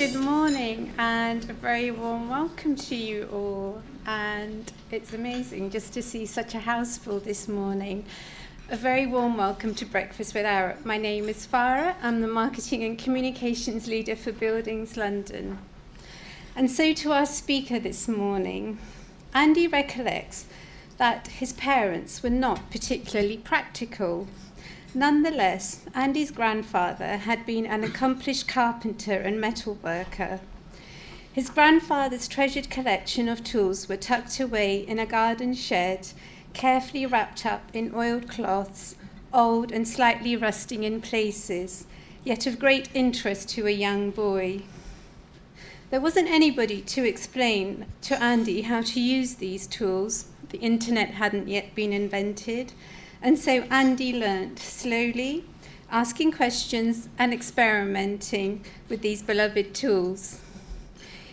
Good morning and a very warm welcome to you all. And it's amazing just to see such a house full this morning. A very warm welcome to Breakfast with Arab. My name is Farah. I'm the Marketing and Communications Leader for Buildings London. And so to our speaker this morning, Andy recollects that his parents were not particularly practical. Nonetheless, Andy's grandfather had been an accomplished carpenter and metalworker. His grandfather's treasured collection of tools were tucked away in a garden shed, carefully wrapped up in oiled cloths, old and slightly rusting in places, yet of great interest to a young boy. There wasn't anybody to explain to Andy how to use these tools. The internet hadn't yet been invented. And so Andy learnt slowly, asking questions and experimenting with these beloved tools.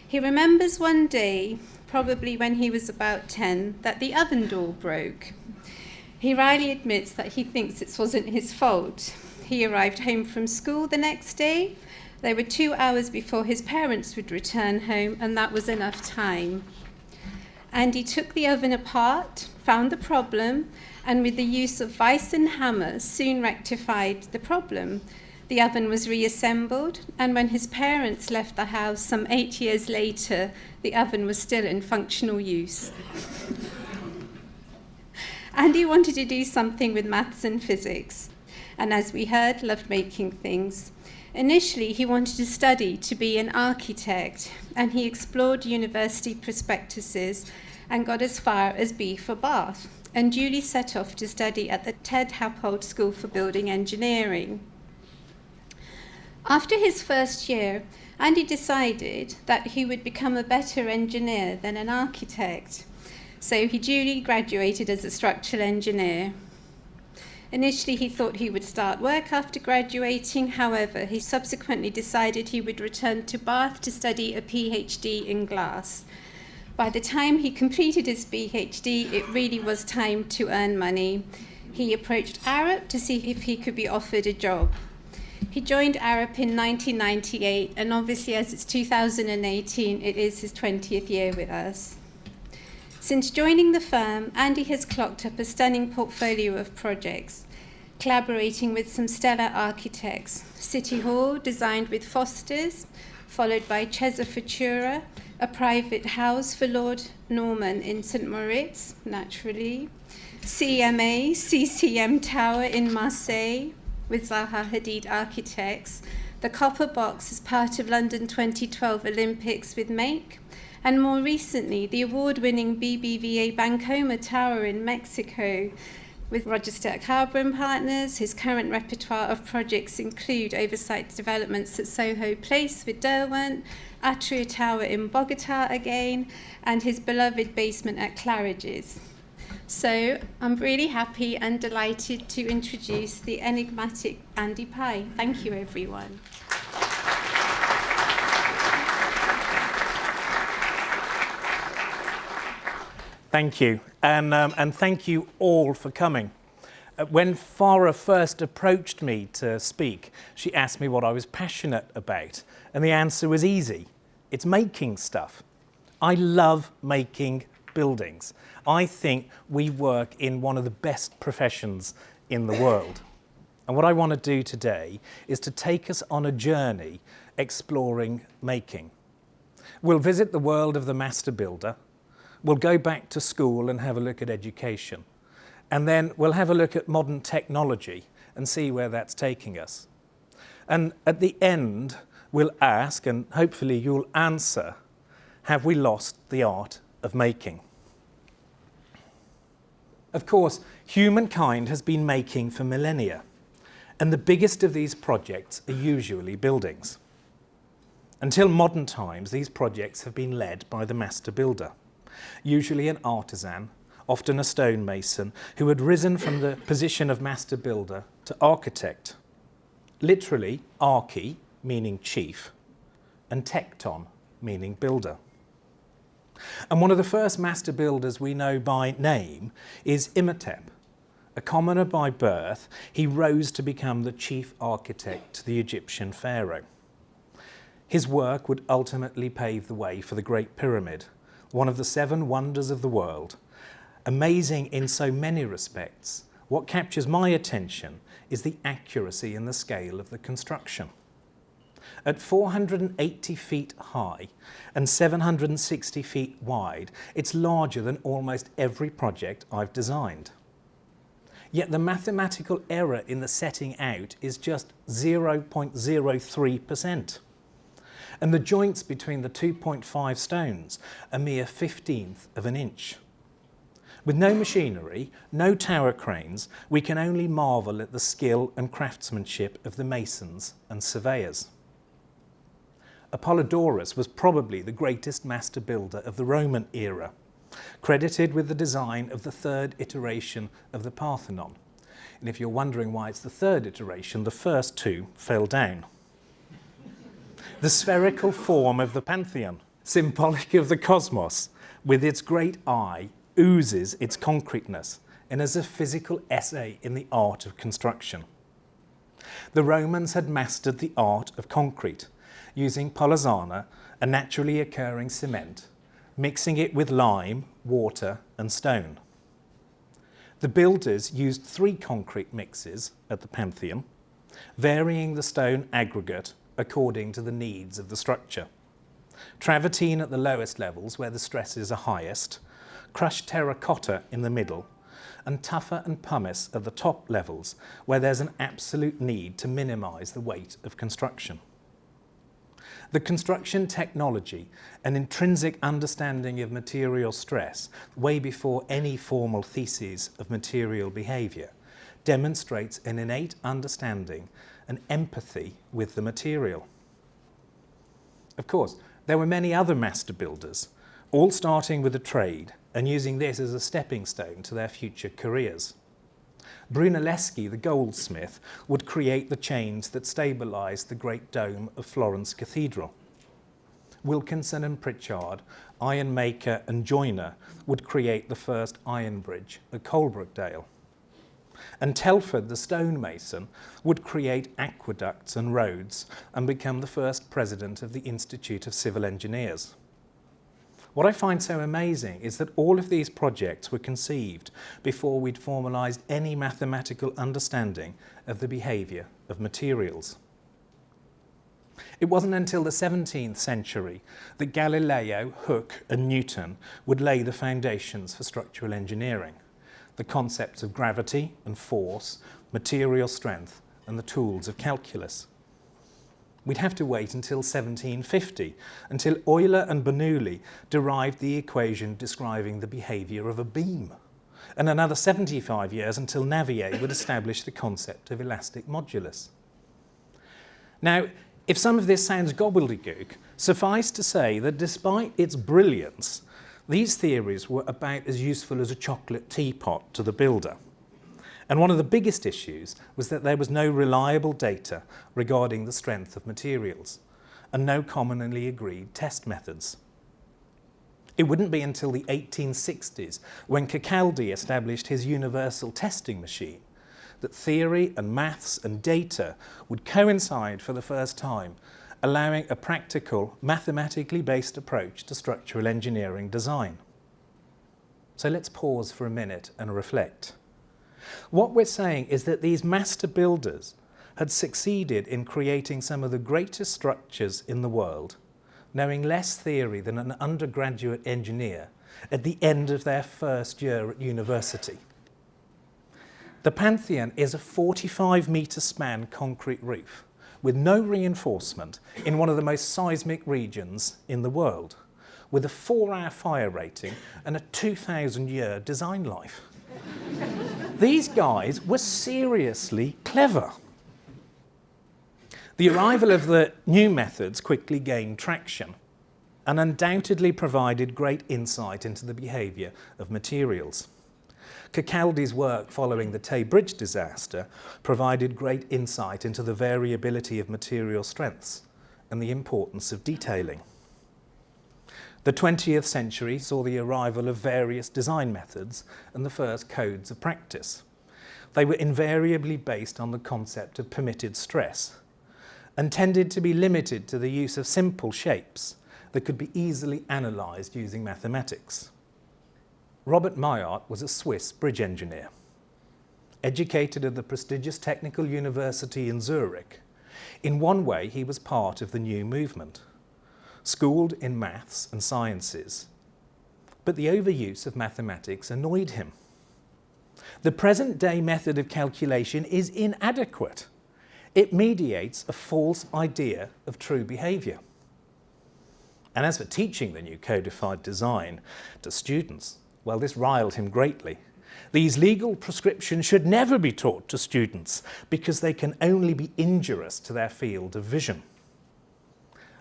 He remembers one day, probably when he was about 10, that the oven door broke. He wryly admits that he thinks it wasn't his fault. He arrived home from school the next day. They were 2 hours before his parents would return home, and that was enough time. Andy took the oven apart, found the problem, and with the use of vice and hammer soon rectified the problem. The oven was reassembled, and when his parents left the house some 8 years later, the oven was still in functional use. Andy wanted to do something with maths and physics, and as we heard, loved making things. Initially, he wanted to study to be an architect, and he explored university prospectuses and got as far as B for Bath, and duly set off to study at the Ted Happold School for Building Engineering. After his first year, Andy decided that he would become a better engineer than an architect, so he duly graduated as a structural engineer. Initially, he thought he would start work after graduating. However, he subsequently decided he would return to Bath to study a PhD in glass. By the time he completed his PhD, it really was time to earn money. He approached Arup to see if he could be offered a job. He joined Arup in 1998, and obviously as it's 2018, it is his 20th year with us. Since joining the firm, Andy has clocked up a stunning portfolio of projects, collaborating with some stellar architects. City Hall, designed with Fosters, followed by Cesa Futura, a private house for Lord Norman in St. Moritz, naturally. CMA, CCM Tower in Marseille, with Zaha Hadid Architects. The Copper Box as part of London 2012 Olympics with Make. And more recently, the award-winning BBVA Bancoma Tower in Mexico with Roger Sturt Harbour and Partners. His current repertoire of projects include oversight developments at Soho Place with Derwent, Atria Tower in Bogota again, and his beloved basement at Claridge's. So I'm really happy and delighted to introduce the enigmatic Andy Pye. Thank you, everyone. Thank you, and thank you all for coming. When Farah first approached me to speak, she asked me what I was passionate about, and the answer was easy. It's making stuff. I love making buildings. I think we work in one of the best professions in the world. And what I want to do today is to take us on a journey exploring making. We'll visit the world of the master builder. We'll go back to school and have a look at education. And then we'll have a look at modern technology and see where that's taking us. And at the end, we'll ask, and hopefully you'll answer, have we lost the art of making? Of course, humankind has been making for millennia, and the biggest of these projects are usually buildings. Until modern times, these projects have been led by the master builder, usually an artisan, often a stonemason, who had risen from the position of master builder to architect. Literally, archi, meaning chief, and tekton, meaning builder. And one of the first master builders we know by name is Imhotep. A commoner by birth, he rose to become the chief architect to the Egyptian pharaoh. His work would ultimately pave the way for the Great Pyramid, one of the 7 wonders of the world. Amazing in so many respects, what captures my attention is the accuracy and the scale of the construction. At 480 feet high and 760 feet wide, it's larger than almost every project I've designed. Yet the mathematical error in the setting out is just 0.03%. And the joints between the 2.5 stones a mere 15th of an inch. With no machinery, no tower cranes, we can only marvel at the skill and craftsmanship of the masons and surveyors. Apollodorus was probably the greatest master builder of the Roman era, credited with the design of the 3rd iteration of the Parthenon. And if you're wondering why it's the 3rd iteration, the first 2 fell down. The spherical form of the Pantheon, symbolic of the cosmos, with its great eye, oozes its concreteness and is a physical essay in the art of construction. The Romans had mastered the art of concrete, using polisana, a naturally occurring cement, mixing it with lime, water and stone. The builders used 3 concrete mixes at the Pantheon, varying the stone aggregate according to the needs of the structure. Travertine at the lowest levels where the stresses are highest, crushed terracotta in the middle, and tufa and pumice at the top levels where there's an absolute need to minimise the weight of construction. The construction technology and intrinsic understanding of material stress, way before any formal theses of material behaviour, demonstrates an innate understanding and empathy with the material. Of course, there were many other master builders, all starting with a trade and using this as a stepping stone to their future careers. Brunelleschi, the goldsmith, would create the chains that stabilised the great dome of Florence Cathedral. Wilkinson and Pritchard, iron maker and joiner, would create the first iron bridge at Coalbrookdale. And Telford, the stonemason, would create aqueducts and roads and become the first president of the Institute of Civil Engineers. What I find so amazing is that all of these projects were conceived before we'd formalised any mathematical understanding of the behaviour of materials. It wasn't until the 17th century that Galileo, Hooke and Newton would lay the foundations for structural engineering, the concepts of gravity and force, material strength and the tools of calculus. We'd have to wait until 1750, until Euler and Bernoulli derived the equation describing the behaviour of a beam, and another 75 years until Navier would establish the concept of elastic modulus. Now, if some of this sounds gobbledygook, suffice to say that despite its brilliance, these theories were about as useful as a chocolate teapot to the builder. And one of the biggest issues was that there was no reliable data regarding the strength of materials and no commonly agreed test methods. It wouldn't be until the 1860s, when Kirkcaldy established his universal testing machine, that theory and maths and data would coincide for the first time, allowing a practical, mathematically based approach to structural engineering design. So let's pause for a minute and reflect. What we're saying is that these master builders had succeeded in creating some of the greatest structures in the world, knowing less theory than an undergraduate engineer at the end of their first year at university. The Pantheon is a 45-metre span concrete roof with no reinforcement in one of the most seismic regions in the world, with a 4-hour fire rating and a 2,000-year design life. These guys were seriously clever. The arrival of the new methods quickly gained traction and undoubtedly provided great insight into the behaviour of materials. Kirkcaldy's work following the Tay Bridge disaster provided great insight into the variability of material strengths and the importance of detailing. The 20th century saw the arrival of various design methods and the first codes of practice. They were invariably based on the concept of permitted stress, and tended to be limited to the use of simple shapes that could be easily analysed using mathematics. Robert Maillart was a Swiss bridge engineer. Educated at the prestigious Technical University in Zurich, in one way he was part of the new movement. Schooled in maths and sciences, but the overuse of mathematics annoyed him. The present-day method of calculation is inadequate. It mediates a false idea of true behaviour. And as for teaching the new codified design to students, well, this riled him greatly. These legal prescriptions should never be taught to students because they can only be injurious to their field of vision.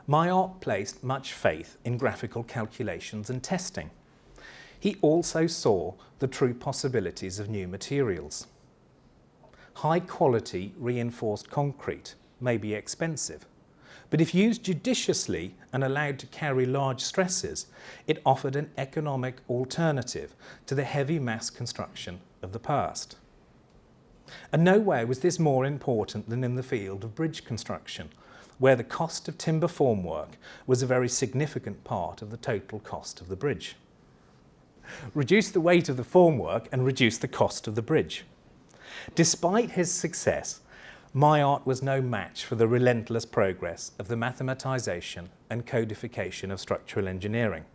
Maillart placed much faith in graphical calculations and testing. He also saw the true possibilities of new materials. High-quality reinforced concrete may be expensive, but if used judiciously and allowed to carry large stresses, it offered an economic alternative to the heavy mass construction of the past. And nowhere was this more important than in the field of bridge construction, where the cost of timber formwork was a very significant part of the total cost of the bridge. Reduce the weight of the formwork and reduce the cost of the bridge. Despite his success, Maillart was no match for the relentless progress of the mathematisation and codification of structural engineering.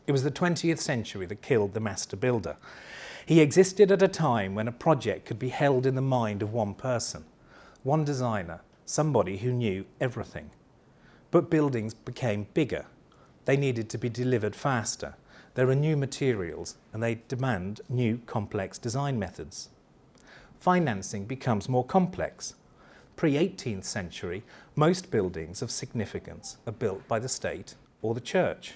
It was the 20th century that killed the master builder. He existed at a time when a project could be held in the mind of one person, one designer, somebody who knew everything. But buildings became bigger. They needed to be delivered faster. There are new materials and they demand new complex design methods. Financing becomes more complex. Pre-18th century, most buildings of significance are built by the state or the church.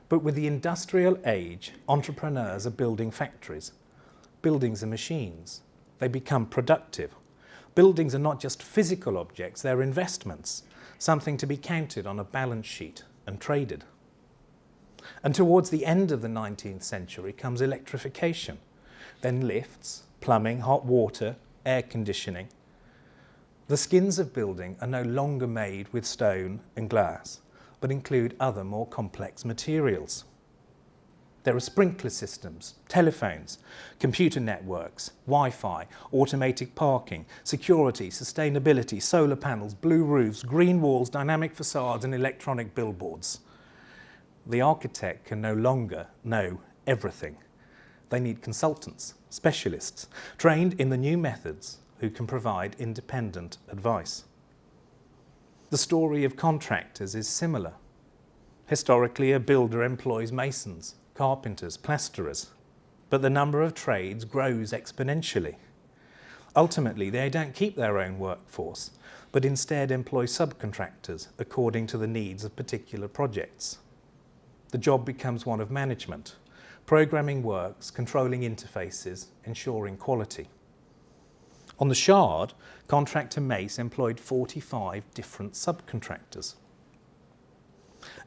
But with the industrial age, entrepreneurs are building factories. Buildings are machines. They become productive. Buildings are not just physical objects, they're investments, something to be counted on a balance sheet and traded. And towards the end of the 19th century comes electrification, then lifts, plumbing, hot water, air conditioning. The skins of building are no longer made with stone and glass, but include other more complex materials. There are sprinkler systems, telephones, computer networks, Wi-Fi, automated parking, security, sustainability, solar panels, blue roofs, green walls, dynamic facades, and electronic billboards. The architect can no longer know everything. They need consultants, specialists, trained in the new methods who can provide independent advice. The story of contractors is similar. Historically, a builder employs masons, carpenters, plasterers, but the number of trades grows exponentially. Ultimately, they don't keep their own workforce, but instead employ subcontractors according to the needs of particular projects. The job becomes one of management, programming works, controlling interfaces, ensuring quality. On the Shard, contractor Mace employed 45 different subcontractors.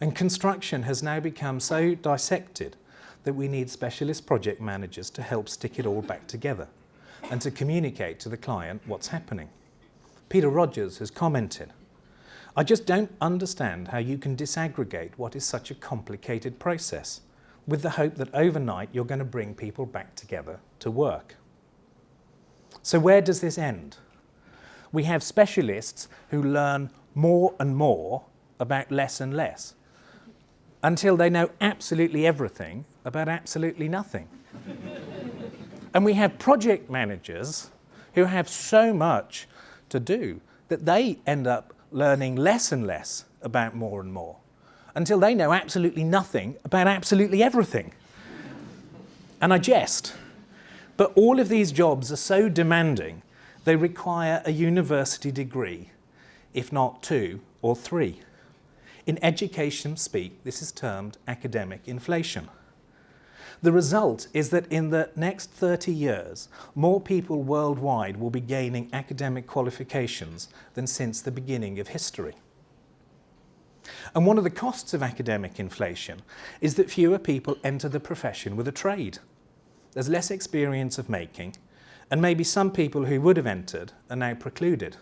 And construction has now become so dissected that we need specialist project managers to help stick it all back together and to communicate to the client what's happening. Peter Rogers has commented, "I just don't understand how you can disaggregate what is such a complicated process with the hope that overnight you're going to bring people back together to work." So where does this end? We have specialists who learn more and more about less and less until they know absolutely everything about absolutely nothing. And we have project managers who have so much to do that they end up learning less and less about more and more until they know absolutely nothing about absolutely everything. And I jest, but all of these jobs are so demanding they require a university degree, if not 2 or 3. In education speak, this is termed academic inflation. The result is that in the next 30 years, more people worldwide will be gaining academic qualifications than since the beginning of history. And one of the costs of academic inflation is that fewer people enter the profession with a trade. There's less experience of making, and maybe some people who would have entered are now precluded.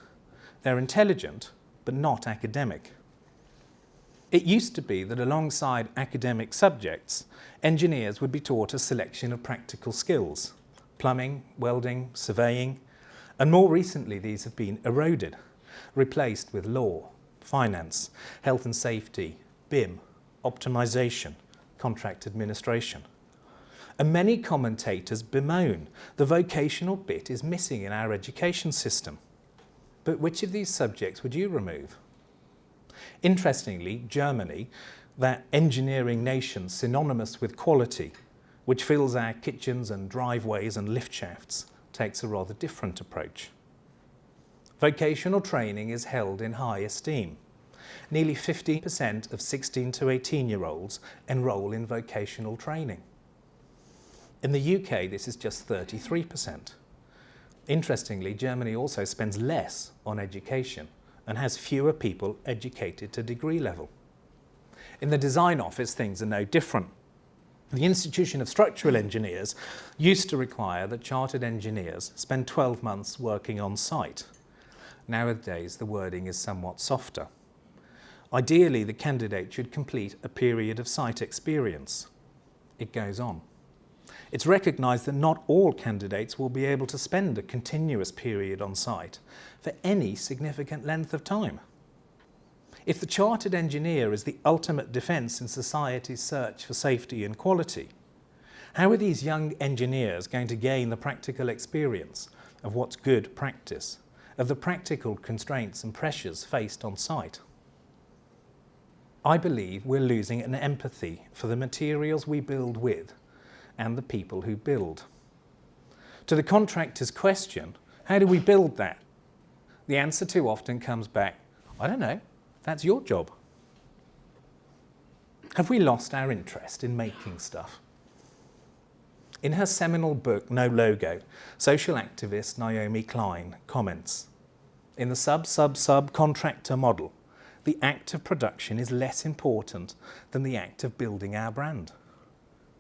They're intelligent, but not academic. It used to be that alongside academic subjects, engineers would be taught a selection of practical skills: plumbing, welding, surveying, and more recently these have been eroded, replaced with law, finance, health and safety, BIM, optimization, contract administration. And many commentators bemoan the vocational bit is missing in our education system. But which of these subjects would you remove? Interestingly, Germany, that engineering nation synonymous with quality, which fills our kitchens and driveways and lift shafts, takes a rather different approach. Vocational training is held in high esteem. Nearly 50% of 16 to 18-year-olds enrol in vocational training. In the UK, this is just 33%. Interestingly, Germany also spends less on education and has fewer people educated to degree level. In the design office, things are no different. The Institution of Structural Engineers used to require that chartered engineers spend 12 months working on site. Nowadays, the wording is somewhat softer. Ideally, the candidate should complete a period of site experience. It goes on. It's recognised that not all candidates will be able to spend a continuous period on site for any significant length of time. If the chartered engineer is the ultimate defence in society's search for safety and quality, how are these young engineers going to gain the practical experience of what's good practice, of the practical constraints and pressures faced on site? I believe we're losing an empathy for the materials we build with and the people who build. To the contractor's question, how do we build that? The answer too often comes back, I don't know, that's your job. Have we lost our interest in making stuff? In her seminal book, No Logo, social activist Naomi Klein comments, in the sub-contractor model, the act of production is less important than the act of building our brand.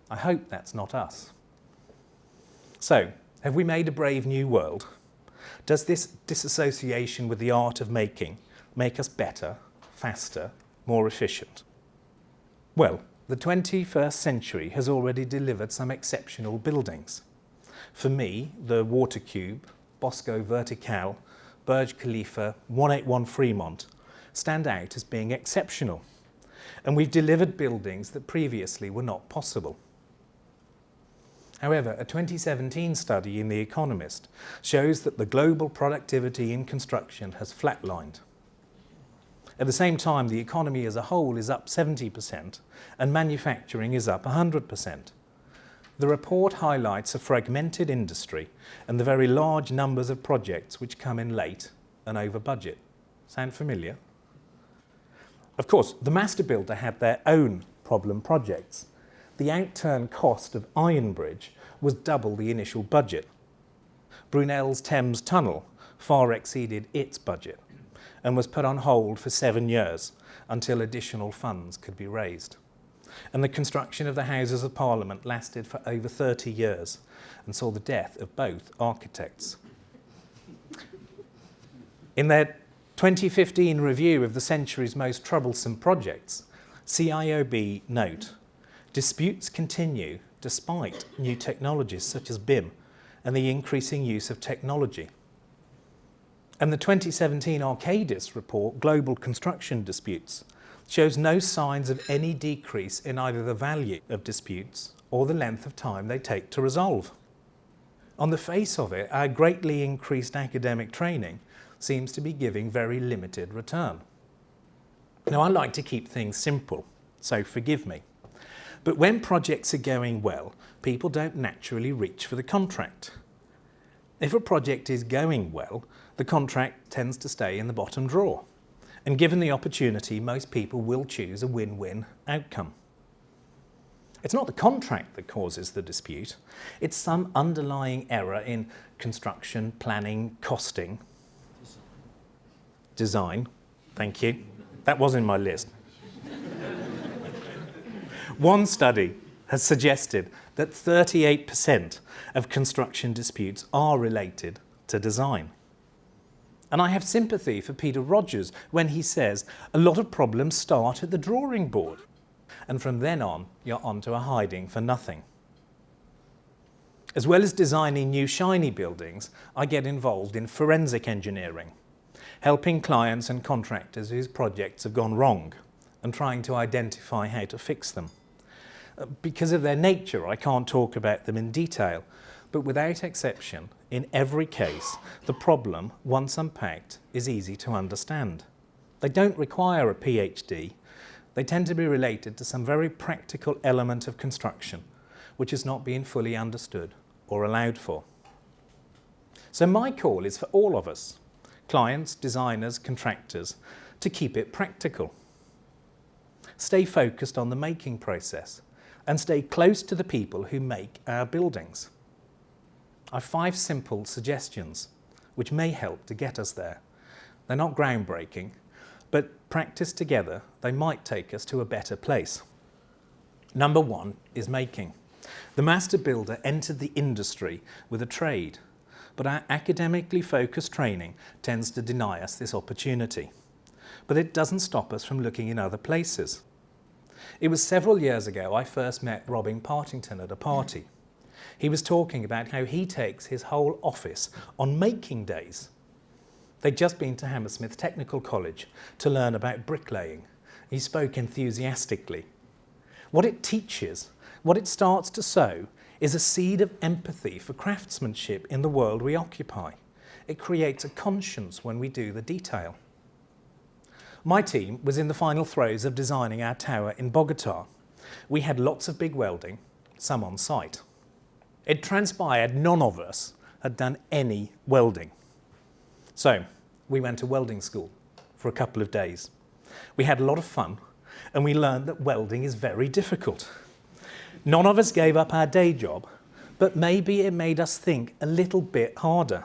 I hope that's not us. So, have we made a brave new world? Does this disassociation with the art of making make us better, faster, more efficient? Well, the 21st century has already delivered some exceptional buildings. For me, the Water Cube, Bosco Vertical, Burj Khalifa, 181 Fremont stand out as being exceptional. And we've delivered buildings that previously were not possible. However, a 2017 study in The Economist shows that the global productivity in construction has flatlined. At the same time, the economy as a whole is up 70% and manufacturing is up 100%. The report highlights a fragmented industry and the very large numbers of projects which come in late and over budget. Sound familiar? Of course, the master builder had their own problem projects. The outturn cost of Iron Bridge was double the initial budget. Brunel's Thames Tunnel far exceeded its budget and was put on hold for 7 years until additional funds could be raised. And the construction of the Houses of Parliament lasted for over 30 years and saw the death of both architects. In their 2015 review of the century's most troublesome projects, CIOB note, disputes continue despite new technologies such as BIM and the increasing use of technology. And the 2017 Arcadis report, Global Construction Disputes, shows no signs of any decrease in either the value of disputes or the length of time they take to resolve. On the face of it, our greatly increased academic training seems to be giving very limited return. Now, I like to keep things simple, so forgive me. But when projects are going well, people don't naturally reach for the contract. If a project is going well, the contract tends to stay in the bottom drawer. And given the opportunity, most people will choose a win-win outcome. It's not the contract that causes the dispute. It's some underlying error in construction, planning, costing. Design. Thank you. That was in my list. One study has suggested that 38% of construction disputes are related to design. And I have sympathy for Peter Rogers when he says a lot of problems start at the drawing board, and from then on, you're onto a hiding for nothing. As well as designing new shiny buildings, I get involved in forensic engineering, helping clients and contractors whose projects have gone wrong and trying to identify how to fix them. Because of their nature, I can't talk about them in detail, but without exception, in every case, the problem, once unpacked, is easy to understand. They don't require a PhD. They tend to be related to some very practical element of construction, which is not being fully understood or allowed for. So my call is for all of us, clients, designers, contractors, to keep it practical. Stay focused on the making process and stay close to the people who make our buildings. I've 5 simple suggestions which may help to get us there. They're not groundbreaking, but practiced together, they might take us to a better place. Number 1 is making. The master builder entered the industry with a trade, but our academically focused training tends to deny us this opportunity. But it doesn't stop us from looking in other places. It was several years ago I first met Robin Partington at a party. He was talking about how he takes his whole office on making days. They'd just been to Hammersmith Technical College to learn about bricklaying. He spoke enthusiastically. What it teaches, what it starts to sow, is a seed of empathy for craftsmanship in the world we occupy. It creates a conscience when we do the detail. My team was in the final throes of designing our tower in Bogota. We had lots of big welding, some on site. It transpired none of us had done any welding. So we went to welding school for a couple of days. We had a lot of fun and we learned that welding is very difficult. None of us gave up our day job, but maybe it made us think a little bit harder.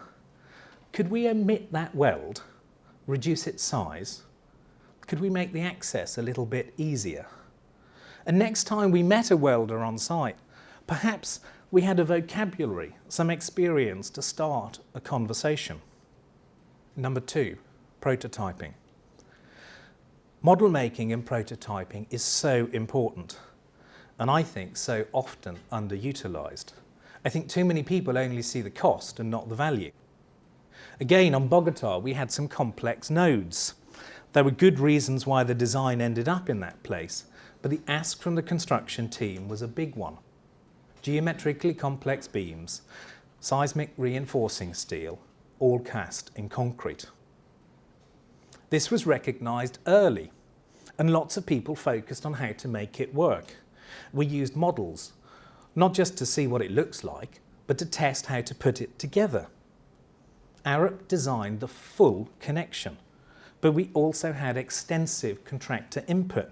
Could we omit that weld, reduce its size? Could we make the access a little bit easier? And next time we met a welder on site, perhaps we had a vocabulary, some experience to start a conversation. Number 2, prototyping. Model making and prototyping is so important, and I think so often underutilised. I think too many people only see the cost and not the value. Again, on Bogota, we had some complex nodes. There were good reasons why the design ended up in that place, but the ask from the construction team was a big one. Geometrically complex beams, seismic reinforcing steel, all cast in concrete. This was recognised early, and lots of people focused on how to make it work. We used models, not just to see what it looks like, but to test how to put it together. Arup designed the full connection, but we also had extensive contractor input,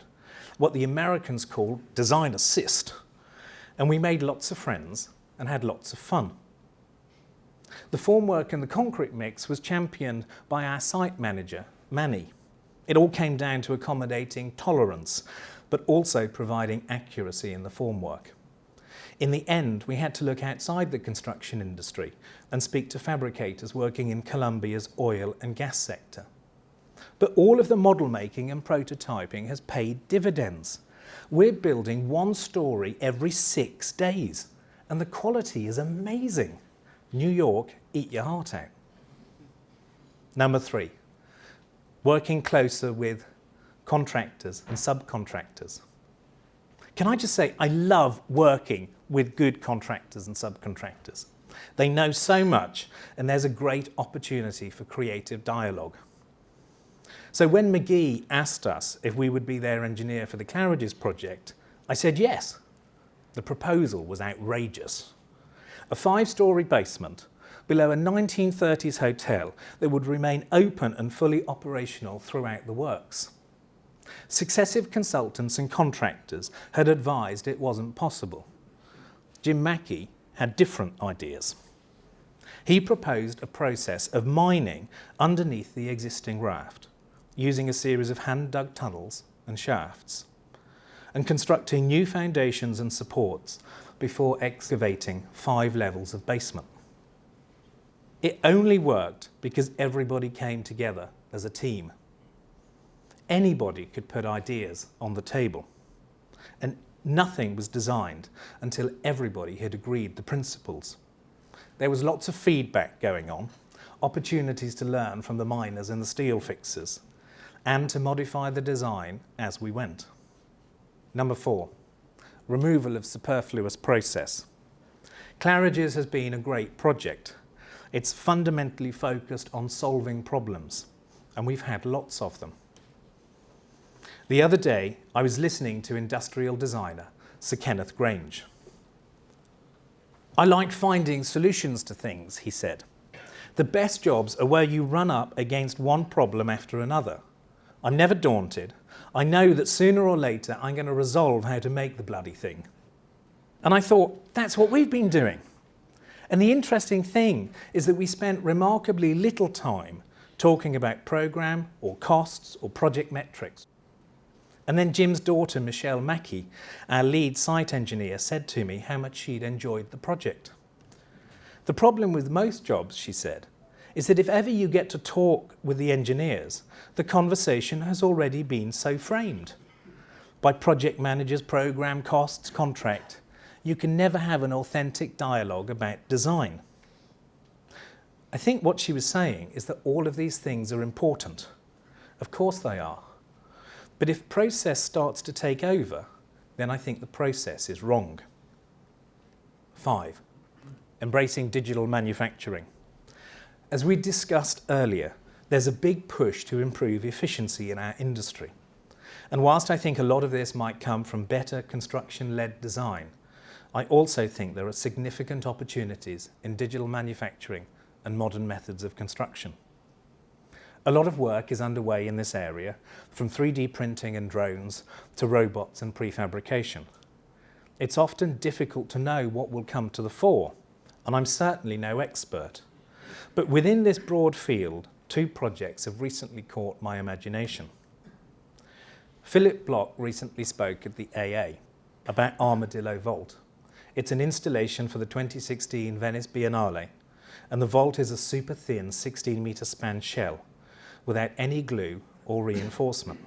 what the Americans call design assist, and we made lots of friends and had lots of fun. The formwork and the concrete mix was championed by our site manager, Manny. It all came down to accommodating tolerance, but also providing accuracy in the formwork. In the end, we had to look outside the construction industry and speak to fabricators working in Colombia's oil and gas sector. But all of the model making and prototyping has paid dividends. We're building 1 story every 6 days, and the quality is amazing. New York, eat your heart out. Number 3, working closer with contractors and subcontractors. Can I just say, I love working with good contractors and subcontractors. They know so much, and there's a great opportunity for creative dialogue. So when McGee asked us if we would be their engineer for the Claridge's project, I said yes. The proposal was outrageous. A 5-story basement below a 1930s hotel that would remain open and fully operational throughout the works. Successive consultants and contractors had advised it wasn't possible. Jim Mackey had different ideas. He proposed a process of mining underneath the existing raft, using a series of hand-dug tunnels and shafts, and constructing new foundations and supports before excavating 5 levels of basement. It only worked because everybody came together as a team. Anybody could put ideas on the table, and nothing was designed until everybody had agreed the principles. There was lots of feedback going on, opportunities to learn from the miners and the steel fixers, and to modify the design as we went. Number 4, removal of superfluous process. Claridge's has been a great project. It's fundamentally focused on solving problems, and we've had lots of them. The other day, I was listening to industrial designer Sir Kenneth Grange. I like finding solutions to things, he said. The best jobs are where you run up against one problem after another. I'm never daunted. I know that sooner or later I'm going to resolve how to make the bloody thing. And I thought, that's what we've been doing. And the interesting thing is that we spent remarkably little time talking about program or costs or project metrics. And then Jim's daughter, Michelle Mackey, our lead site engineer, said to me how much she'd enjoyed the project. The problem with most jobs, she said, is that if ever you get to talk with the engineers, the conversation has already been so framed. By project managers, program, costs, contract, you can never have an authentic dialogue about design. I think what she was saying is that all of these things are important. Of course they are. But if process starts to take over, then I think the process is wrong. 5, embracing digital manufacturing. As we discussed earlier, there's a big push to improve efficiency in our industry. And whilst I think a lot of this might come from better construction-led design, I also think there are significant opportunities in digital manufacturing and modern methods of construction. A lot of work is underway in this area, from 3D printing and drones to robots and prefabrication. It's often difficult to know what will come to the fore, and I'm certainly no expert. But within this broad field, 2 projects have recently caught my imagination. Philip Block recently spoke at the AA about Armadillo Vault. It's an installation for the 2016 Venice Biennale, and the vault is a super thin 16-metre span shell without any glue or reinforcement.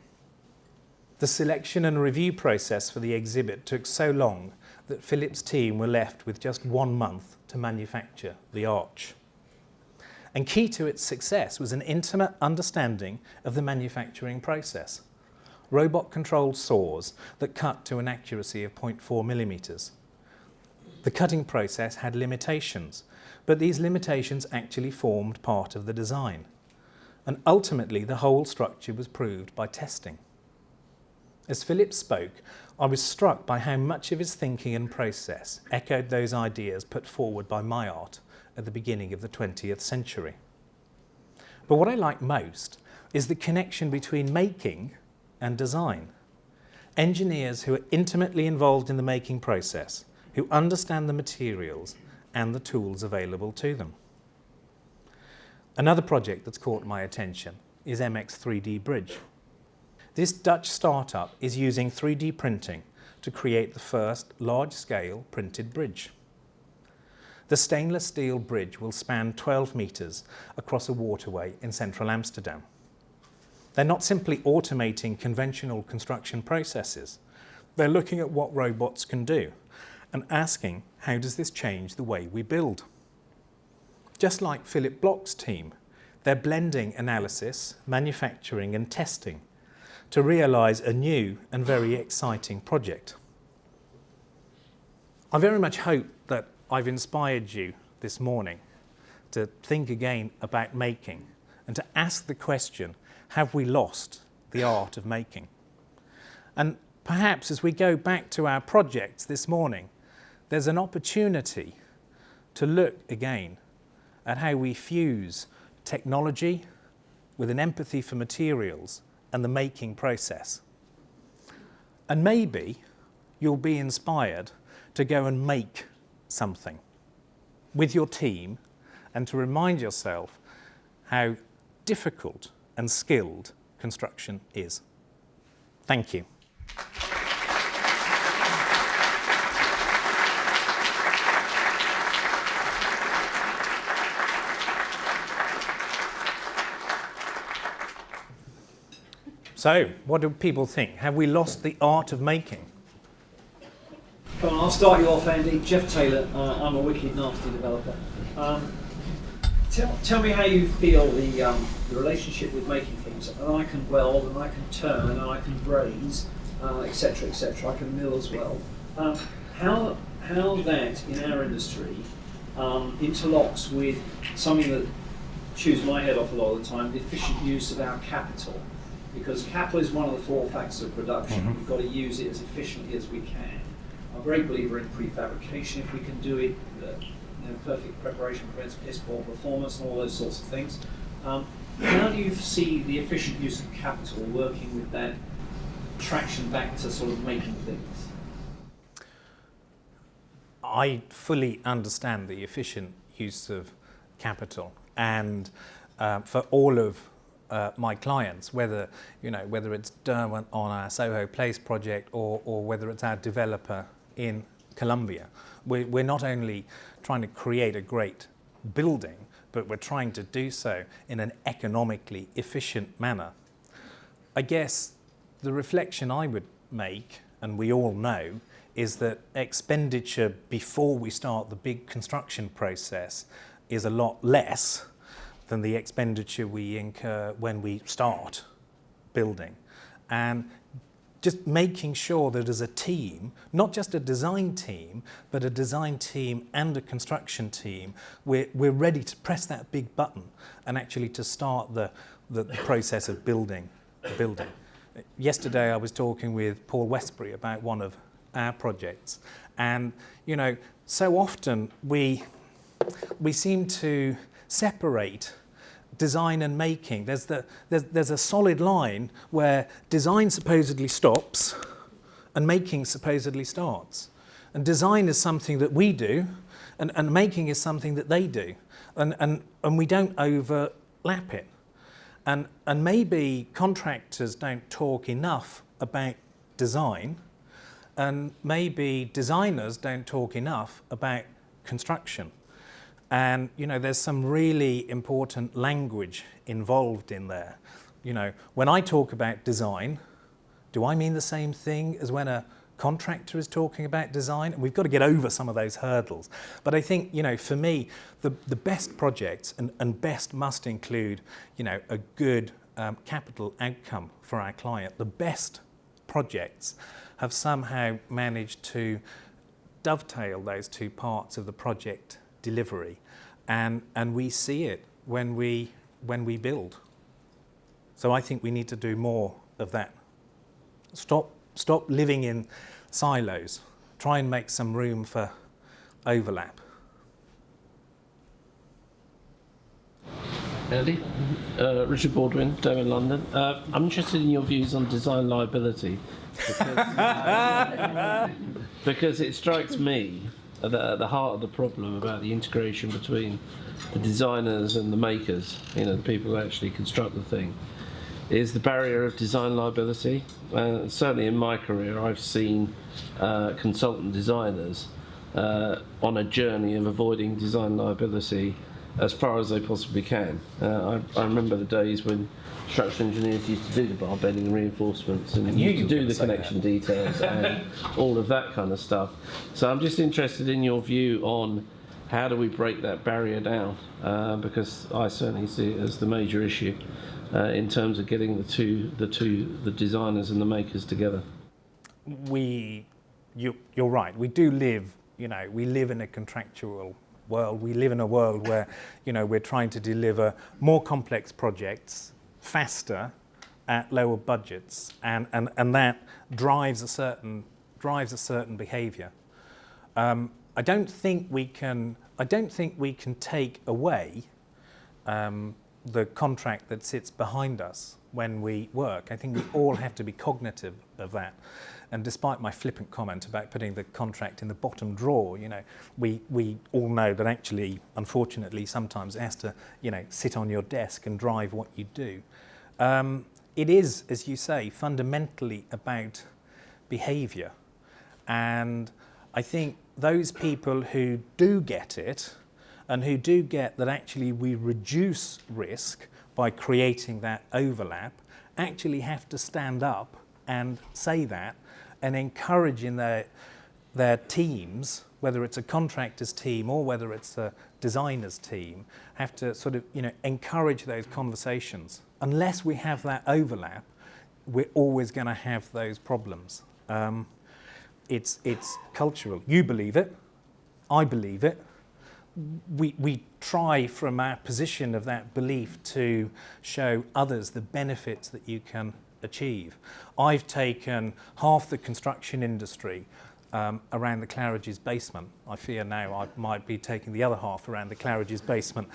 The selection and review process for the exhibit took so long that Philip's team were left with just 1 month to manufacture the arch. And key to its success was an intimate understanding of the manufacturing process. Robot-controlled saws that cut to an accuracy of 0.4 millimetres. The cutting process had limitations, but these limitations actually formed part of the design. And ultimately, the whole structure was proved by testing. As Philip spoke, I was struck by how much of his thinking and process echoed those ideas put forward by my art at the beginning of the 20th century. But what I like most is the connection between making and design. Engineers who are intimately involved in the making process, who understand the materials and the tools available to them. Another project that's caught my attention is MX 3D Bridge. This Dutch startup is using 3D printing to create the first large-scale printed bridge. The stainless steel bridge will span 12 metres across a waterway in central Amsterdam. They're not simply automating conventional construction processes. They're looking at what robots can do and asking, how does this change the way we build? Just like Philip Block's team, they're blending analysis, manufacturing and testing to realise a new and very exciting project. I very much hope that I've inspired you this morning to think again about making and to ask the question, have we lost the art of making? And perhaps as we go back to our projects this morning, there's an opportunity to look again at how we fuse technology with an empathy for materials and the making process. And maybe you'll be inspired to go and make something with your team and to remind yourself how difficult and skilled construction is. Thank you. So, what do people think? Have we lost the art of making? Come on, I'll start you off, Andy. Jeff Taylor. I'm a wicked nasty developer. Tell me how you feel the relationship with making things. And I can weld, and I can turn, and I can braze, etc., etc. I can mill as well. How that in our industry interlocks with something that chews my head off a lot of the time, the efficient use of our capital. Because capital is one of the four factors of production. Mm-hmm. We've got to use it as efficiently as we can. I'm a great believer in prefabrication if we can do it. Perfect preparation prevents piss poor performance and all those sorts of things. How do you see the efficient use of capital working with that traction back to sort of making things? I fully understand the efficient use of capital, and for all of my clients, whether it's Derwent on our Soho Place project or whether it's our developer in Colombia, we're not only trying to create a great building, but we're trying to do so in an economically efficient manner. I guess the reflection I would make, and we all know, is that expenditure before we start the big construction process is a lot less than the expenditure we incur when we start building. And just making sure that as a team, not just a design team, but a design team and a construction team, we're ready to press that big button and actually to start the process of building the building. Yesterday I was talking with Paul Westbury about one of our projects, and so often we seem to separate design and making. There's a solid line where design supposedly stops and making supposedly starts. And design is something that we do, and making is something that they do. And we don't overlap it. And maybe contractors don't talk enough about design, and maybe designers don't talk enough about construction. And there's some really important language involved in there. When I talk about design, do I mean the same thing as when a contractor is talking about design? And we've got to get over some of those hurdles. But I think, for me, the best projects and best must include, a good capital outcome for our client. The best projects have somehow managed to dovetail those two parts of the project delivery, and we see it when we build. So I think we need to do more of that. Stop living in silos. Try and make some room for overlap. Andy? Richard Baldwin, Derwent, London. I'm interested in your views on design liability because it strikes me that at the heart of the problem about the integration between the designers and the makers, the people who actually construct the thing, is the barrier of design liability. Certainly in my career, I've seen consultant designers on a journey of avoiding design liability as far as they possibly can. I remember the days when structural engineers used to do the bar bending and reinforcements and used to do the connection details and all of that kind of stuff. So I'm just interested in your view on how do we break that barrier down, because I certainly see it as the major issue in terms of getting the designers and the makers together. You're right. We do live, we live in a contractual world. We live in a world where, we're trying to deliver more complex projects faster at lower budgets, and that drives a certain behaviour. I don't think we can take away the contract that sits behind us when we work. I think we all have to be cognitive of that. And despite my flippant comment about putting the contract in the bottom drawer, we all know that actually, unfortunately, sometimes it has to, sit on your desk and drive what you do. It is, as you say, fundamentally about behaviour. And I think those people who do get it, and who do get that actually we reduce risk by creating that overlap actually have to stand up and say that and encourage in their teams, whether it's a contractor's team or whether it's a designer's team, have to sort of, encourage those conversations. Unless we have that overlap, we're always going to have those problems. It's cultural. You believe it. I believe it. We try from our position of that belief to show others the benefits that you can achieve. I've taken half the construction industry around the Claridge's basement. I fear now I might be taking the other half around the Claridge's basement.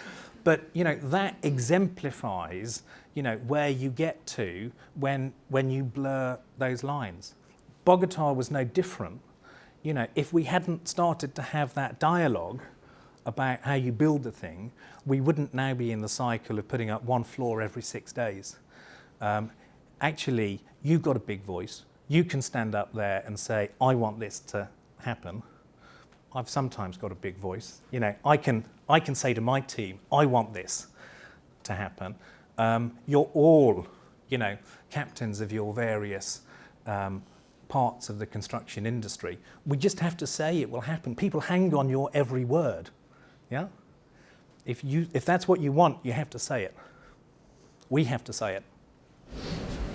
But that exemplifies where you get to when you blur those lines. Bogota was no different. If we hadn't started to have that dialogue about how you build the thing, we wouldn't now be in the cycle of putting up one floor every 6 days. Actually, you've got a big voice. You can stand up there and say, I want this to happen. I've sometimes got a big voice. I can say to my team, I want this to happen. You're all, captains of your various parts of the construction industry. We just have to say it will happen. People hang on your every word. Yeah? If that's what you want, you have to say it. We have to say it.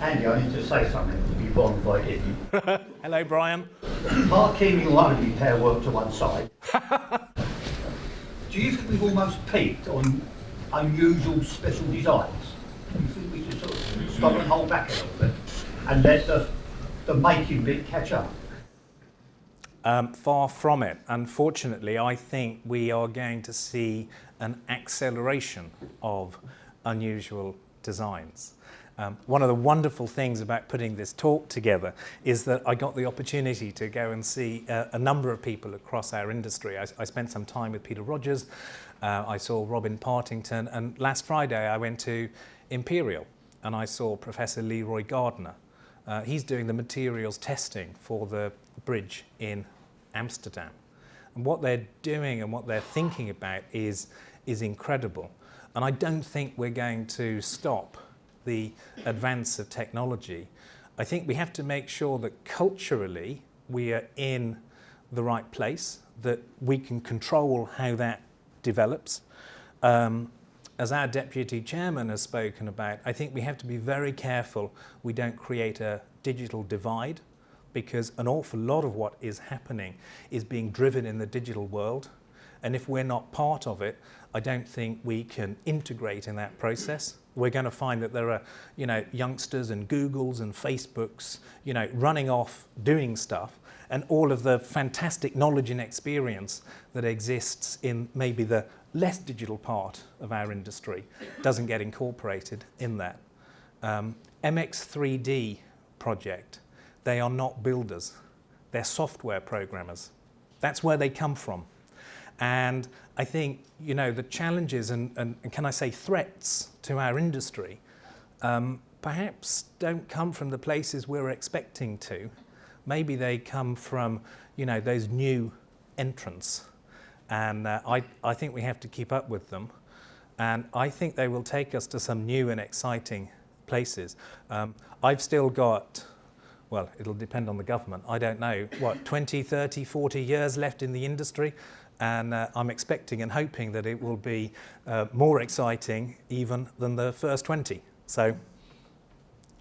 Andy, I need to say something before I invite you. Hello, Brian. Parking your own repair work to one side. Do you think we've almost peaked on unusual special designs? Do you think we should sort of stop and hold back a little bit and let the making bit catch up? Far from it. Unfortunately, I think we are going to see an acceleration of unusual designs. One of the wonderful things about putting this talk together is that I got the opportunity to go and see a number of people across our industry. I spent some time with Peter Rogers, I saw Robin Partington, and last Friday I went to Imperial and I saw Professor Leroy Gardner. He's doing the materials testing for the bridge in Amsterdam. And what they're doing and what they're thinking about is incredible. And I don't think we're going to stop the advance of technology. I think we have to make sure that culturally we are in the right place, that we can control how that develops. As our deputy chairman has spoken about, I think we have to be very careful we don't create a digital divide, because an awful lot of what is happening is being driven in the digital world. And if we're not part of it, I don't think we can integrate in that process. We're going to find that there are, youngsters and Googles and Facebooks, running off doing stuff, and all of the fantastic knowledge and experience that exists in maybe the less digital part of our industry doesn't get incorporated in that. MX3D project, they are not builders, they're software programmers. That's where they come from. And I think, the challenges and can I say threats to our industry perhaps don't come from the places we're expecting to. Maybe they come from, those new entrants. And I think we have to keep up with them. And I think they will take us to some new and exciting places. I've still got, well, it'll depend on the government. I don't know, 20, 30, 40 years left in the industry. And I'm expecting and hoping that it will be more exciting even than the first 20. So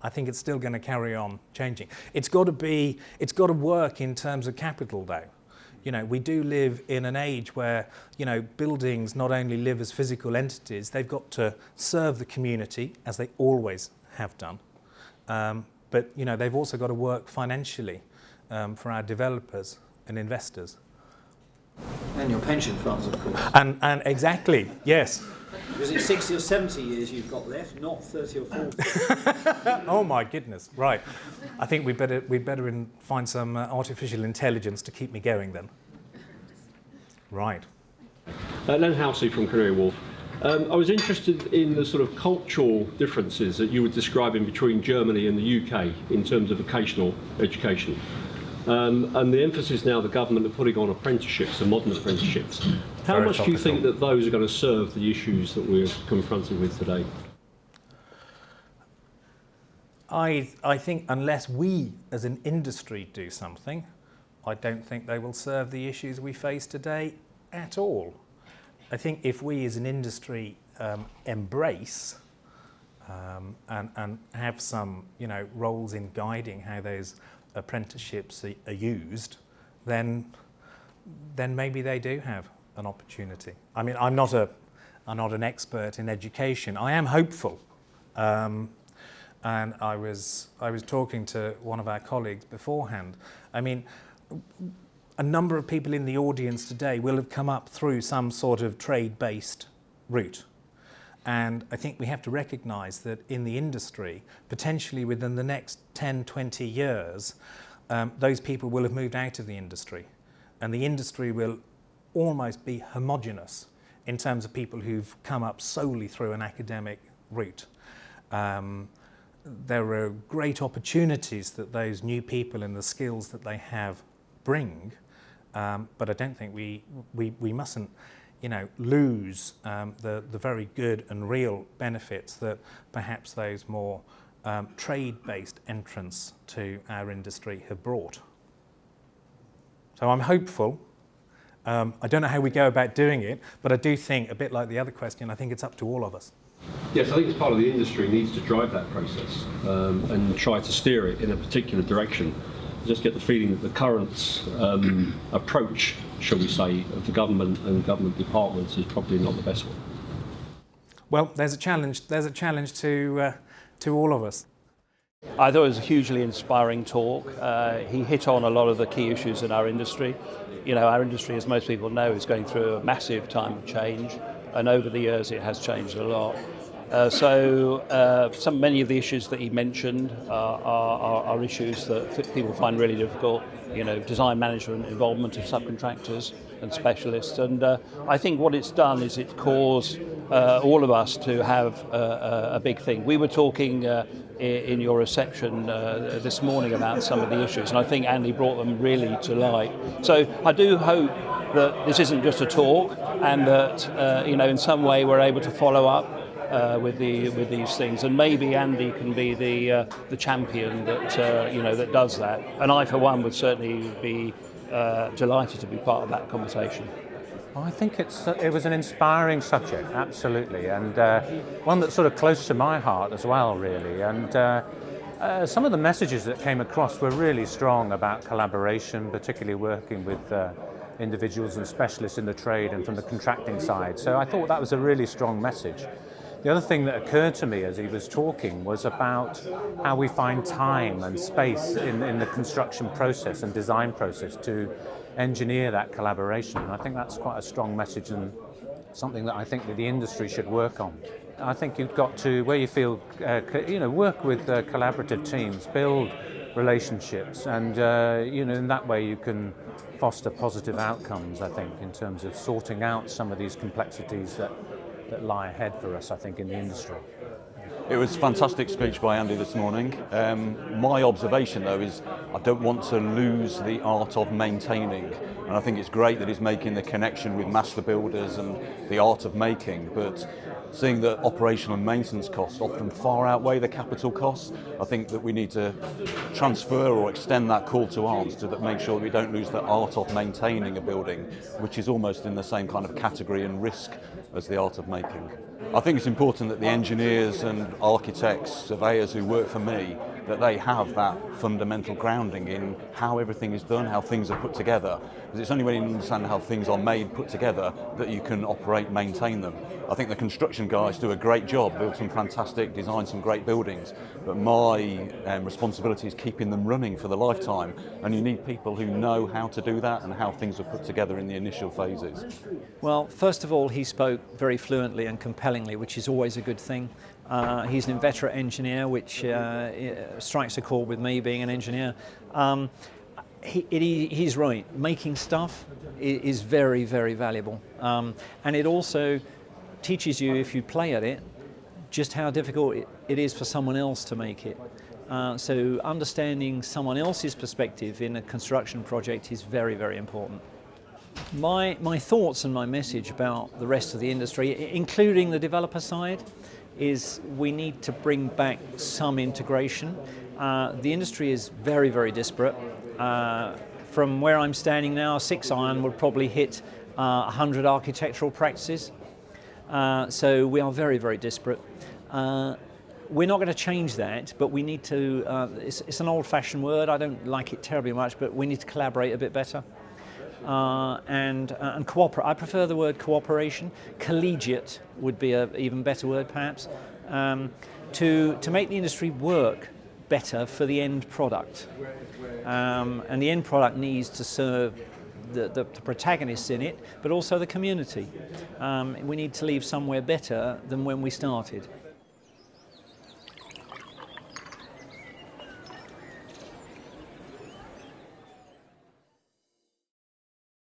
I think it's still going to carry on changing. It's got to work in terms of capital though. We do live in an age where, buildings not only live as physical entities, they've got to serve the community as they always have done. But, they've also got to work financially for our developers and investors. And your pension funds, of course. And exactly, yes. Because it's 60 or 70 years you've got left, not 30 or 40. Oh my goodness, right. I think we better find some artificial intelligence to keep me going then. Right. Len Housey from Canary Wharf. I was interested in the sort of cultural differences that you were describing between Germany and the UK in terms of vocational education. And the emphasis now the government are putting on apprenticeships and modern apprenticeships. How Very much do you topical. think that those are going to serve the issues that we're confronted with today? I think unless we as an industry do something, I don't think they will serve the issues we face today at all. I think if we as an industry embrace and have some, roles in guiding how those apprenticeships are used, then maybe they do have an opportunity. I mean, I'm not an expert in education. I am hopeful, and I was talking to one of our colleagues beforehand. I mean, a number of people in the audience today will have come up through some sort of trade-based route. And I think we have to recognise that in the industry, potentially within the next 10, 20 years, those people will have moved out of the industry. And the industry will almost be homogenous in terms of people who've come up solely through an academic route. There are great opportunities that those new people and the skills that they have bring, but I don't think we mustn't lose the very good and real benefits that perhaps those more trade-based entrants to our industry have brought. So I'm hopeful. I don't know how we go about doing it, but I do think, a bit like the other question, I think it's up to all of us. Yes, I think it's part of the industry needs to drive that process and try to steer it in a particular direction. I just get the feeling that the current approach, shall we say, of the government and government departments is probably not the best one. Well, there's a challenge. There's a challenge to all of us. I thought it was a hugely inspiring talk. He hit on a lot of the key issues in our industry. Our industry, as most people know, is going through a massive time of change, and over the years it has changed a lot. Many of the issues that he mentioned are issues that people find really difficult. Design management, involvement of subcontractors and specialists. And I think what it's done is it's caused all of us to have a big thing. We were talking in your reception this morning about some of the issues, and I think Andy brought them really to light. So I do hope that this isn't just a talk, and that in some way we're able to follow up with these things, and maybe Andy can be the champion that does that. And I, for one, would certainly be delighted to be part of that conversation. I think it was an inspiring subject, absolutely, and one that's sort of close to my heart as well, really. And some of the messages that came across were really strong about collaboration, particularly working with individuals and specialists in the trade and from the contracting side. So I thought that was a really strong message. The other thing that occurred to me as he was talking was about how we find time and space in the construction process and design process to engineer that collaboration. And I think that's quite a strong message and something that I think that the industry should work on. I think you've got to, where you feel, work with collaborative teams, build relationships, and in that way you can foster positive outcomes, I think, in terms of sorting out some of these complexities that lie ahead for us, I think, in the industry. It was a fantastic speech by Andy this morning. My observation, though, is I don't want to lose the art of maintaining. And I think it's great that he's making the connection with master builders and the art of making, but seeing that operational and maintenance costs often far outweigh the capital costs, I think that we need to transfer or extend that call to arms to make sure that we don't lose the art of maintaining a building, which is almost in the same kind of category and risk as the art of making. I think it's important that the engineers and architects, surveyors who work for me, that they have that fundamental grounding in how everything is done, how things are put together. Because it's only when you understand how things are made, put together, that you can operate, maintain them. I think the construction guys do a great job, build some fantastic, design some great buildings, but my responsibility is keeping them running for the lifetime. And you need people who know how to do that and how things are put together in the initial phases. Well, first of all, he spoke very fluently and compellingly, which is always a good thing. He's an inveterate engineer, which strikes a chord with me being an engineer. He's right. Making stuff is very, very valuable. And it also teaches you, if you play at it, just how difficult it is for someone else to make it. So understanding someone else's perspective in a construction project is very, very important. My thoughts and my message about the rest of the industry, including the developer side, is we need to bring back some integration. The industry is very, very disparate. From where I'm standing now, 6-iron would probably hit 100 architectural practices. So we are very, very disparate. We're not going to change that, but we need to, it's an old-fashioned word, I don't like it terribly much, but we need to collaborate a bit better. And cooperate. I prefer the word cooperation. Collegiate would be an even better word, perhaps, to make the industry work better for the end product. And the end product needs to serve the protagonists in it, but also the community. We need to leave somewhere better than when we started.